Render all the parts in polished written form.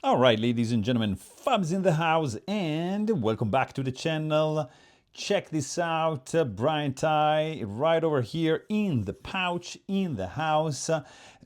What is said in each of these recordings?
All right, ladies and gentlemen, Fabs in the house, and welcome back to the channel. Check this out, Brian Tighe right over here in the pouch in the house,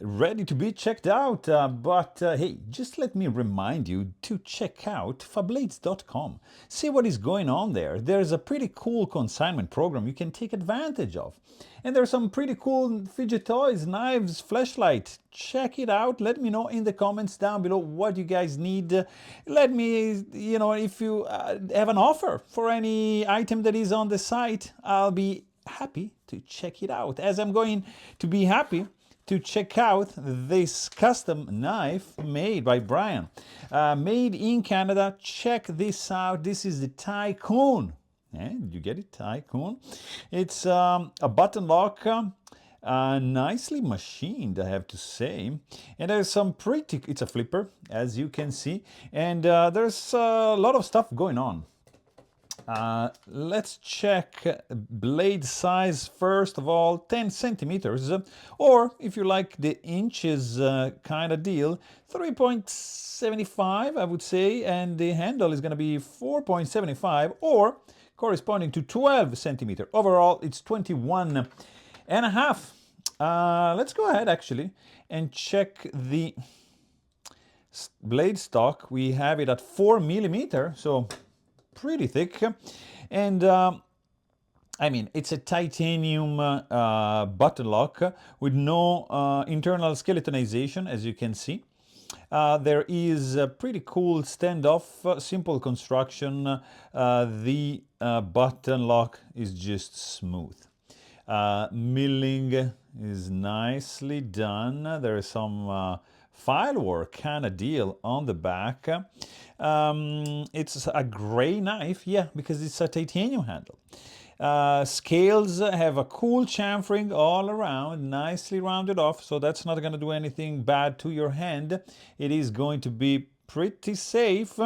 ready to be checked out. But hey, just let me remind you to check out Fablades.com. See what is going on there. There's a pretty cool consignment program you can take advantage of. And there's some pretty cool fidget toys, knives, flashlight. Check it out. Let me know in the comments down below what you guys need. Let me, if you have an offer for any item that is on the site, I'll be happy to check it out. As I'm going to be happy to check out this custom knife made by Brian. Made in Canada. Check this out. This is the Tighecoon. Did you get it? Tighecoon. It's a button lock, nicely machined, I have to say. And there's some pretty, it's a flipper, as you can see. And there's a lot of stuff going on. Let's check blade size first of all, 10 centimeters, or if you like the inches kind of deal, 3.75 I would say, and the handle is going to be 4.75 or corresponding to 12 centimeter. Overall, it's 21 and a half. Let's go ahead actually and check the blade stock. We have it at 4 millimeter, so pretty thick. And I mean, it's a titanium button lock with no internal skeletonization, as you can see. There is a pretty cool standoff, simple construction. The button lock is just smooth. Milling is nicely done. There is some file work kind of deal on the back. It's a gray knife, yeah, because it's a titanium handle. Scales have a cool chamfering all around, nicely rounded off, so that's not going to do anything bad to your hand. It is going to be pretty safe.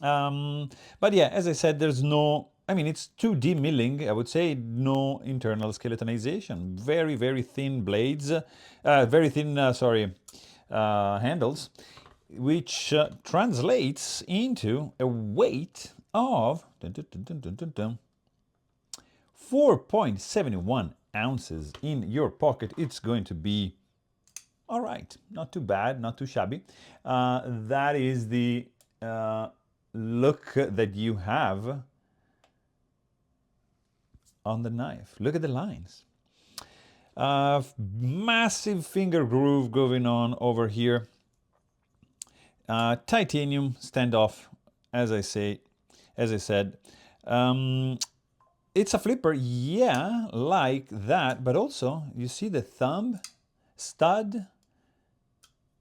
But yeah, as I said, there's no, I mean, it's 2D milling, I would say, no internal skeletonization. Very, very thin blades, very thin, handles, which translates into a weight of 4.71 ounces in your pocket. It's going to be all right, not too bad, not too shabby. That is the look that you have on the knife. Look at the lines. Massive finger groove going on over here. Titanium standoff, as I said. It's a flipper, yeah, like that, but also you see the thumb stud.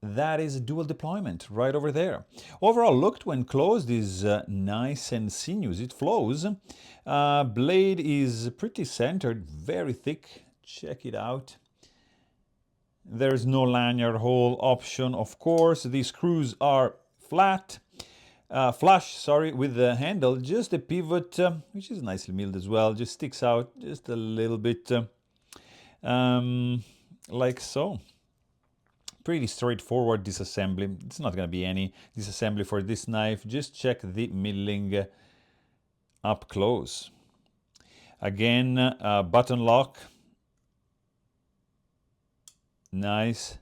That is a dual deployment right over there. Overall, looked when closed is nice and sinuous. It flows. Blade is pretty centered, very thick. Check it out. There's no lanyard hole option, of course. These screws are flat, flush, with the handle. Just a pivot, which is nicely milled as well, just sticks out just a little bit, like so. Pretty straightforward disassembly. It's not going to be any disassembly for this knife. Just check the milling up close. Again, button lock. Nice.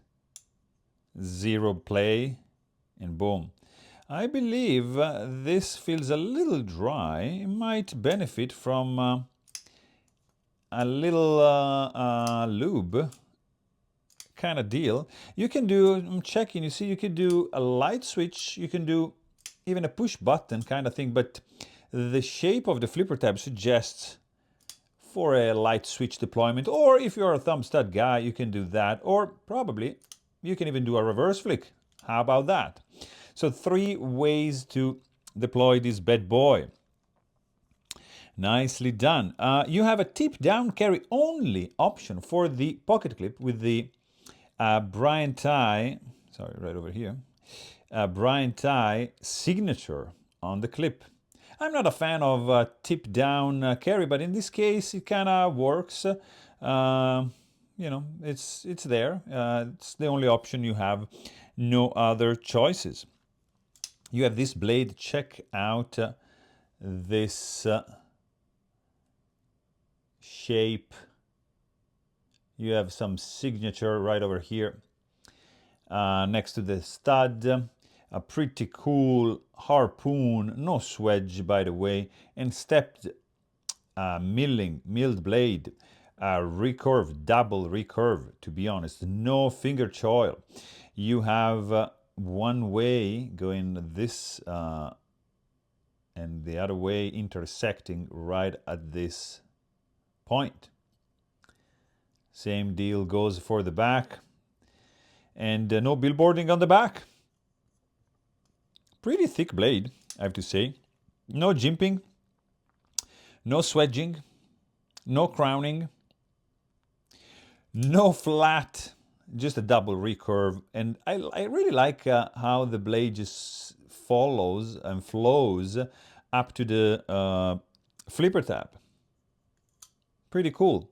Zero play. And boom. I believe this feels a little dry. It might benefit from a little lube kind of deal. You can do, I'm checking, you see, you could do a light switch, you can do even a push button kind of thing, but the shape of the flipper tab suggests for a light switch deployment, or if you're a thumb stud guy, you can do that, or probably you can even do a reverse flick. How about that? So 3 ways to deploy this bad boy. Nicely done. You have a tip down carry only option for the pocket clip with the Brian Tighe, sorry, right over here, Brian Tighe signature on the clip. I'm not a fan of tip down carry, but in this case it kind of works. You know, it's there. It's the only option you have, no other choices. You have this blade. Check out this shape. You have some signature right over here next to the stud. A pretty cool harpoon, no swedge by the way, and stepped milled blade, recurve, double recurve, to be honest, no finger choil. You have one way going this and the other way intersecting right at this point. Same deal goes for the back, and no billboarding on the back. Pretty thick blade, I have to say. No jimping, no swedging, no crowning, no flat, just a double recurve. And I really like how the blade just follows and flows up to the flipper tab. Pretty cool.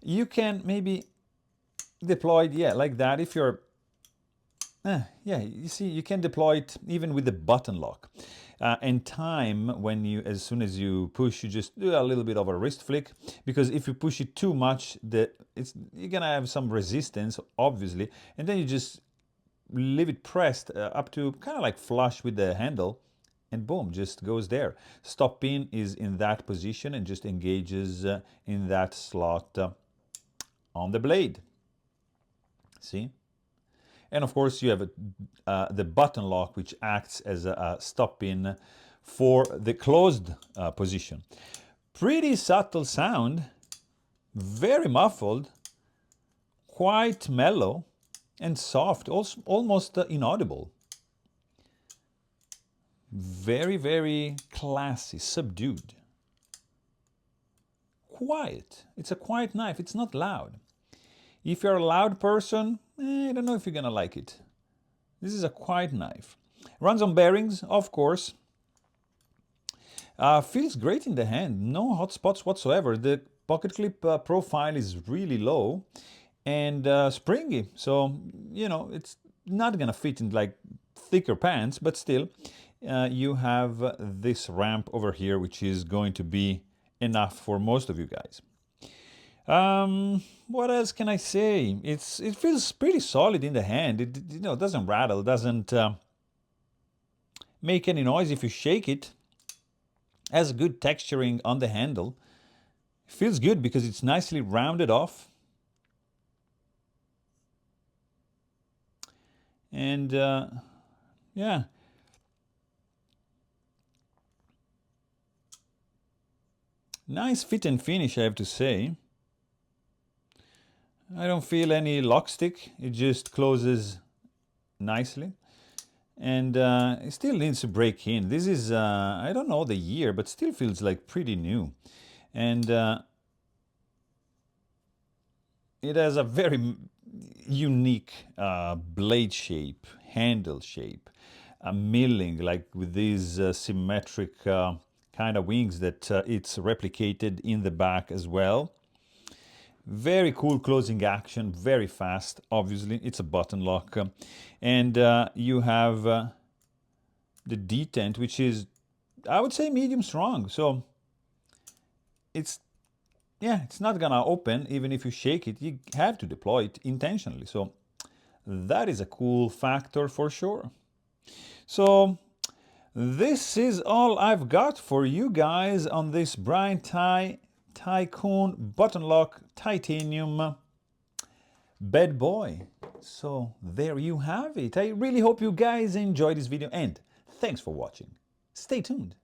You can maybe deploy it, yeah, like that if you're yeah, you see, you can deploy it even with the button lock. And time, when you, as soon as you push, you just do a little bit of a wrist flick, because if you push it too much, you're gonna have some resistance, obviously, and then you just leave it pressed up to kind of like flush with the handle, and boom, just goes there. Stop pin is in that position and just engages in that slot on the blade. See? And of course, you have the button lock, which acts as a stop pin for the closed position. Pretty subtle sound, very muffled, quite mellow and soft, also almost inaudible. Very, very classy, subdued. Quiet. It's a quiet knife. It's not loud. If you're a loud person, I don't know if you're gonna like it. This is a quiet knife. Runs on bearings, of course. Feels great in the hand. No hot spots whatsoever. The pocket clip profile is really low and springy. So, you know, it's not gonna fit in like thicker pants, but still, you have this ramp over here, which is going to be enough for most of you guys. What else can I say? It feels pretty solid in the hand. It doesn't rattle, doesn't make any noise if you shake it. Has good texturing on the handle. Feels good because it's nicely rounded off. And yeah. Nice fit and finish, I have to say. I don't feel any lock stick. It just closes nicely. And it still needs to break in. This is, I don't know the year, but still feels like pretty new. And it has a very unique blade shape, handle shape, a milling, like with these symmetric kind of wings that it's replicated in the back as well. Very cool closing action, very fast. Obviously, it's a button lock. And you have the detent, which is, I would say, medium strong. So it's, yeah, it's not gonna open even if you shake it. You have to deploy it intentionally. So that is a cool factor for sure. So this is all I've got for you guys on this Tighe Tighecoon button lock titanium bad boy. So there you have it. I really hope you guys enjoyed this video, and thanks for watching. Stay tuned.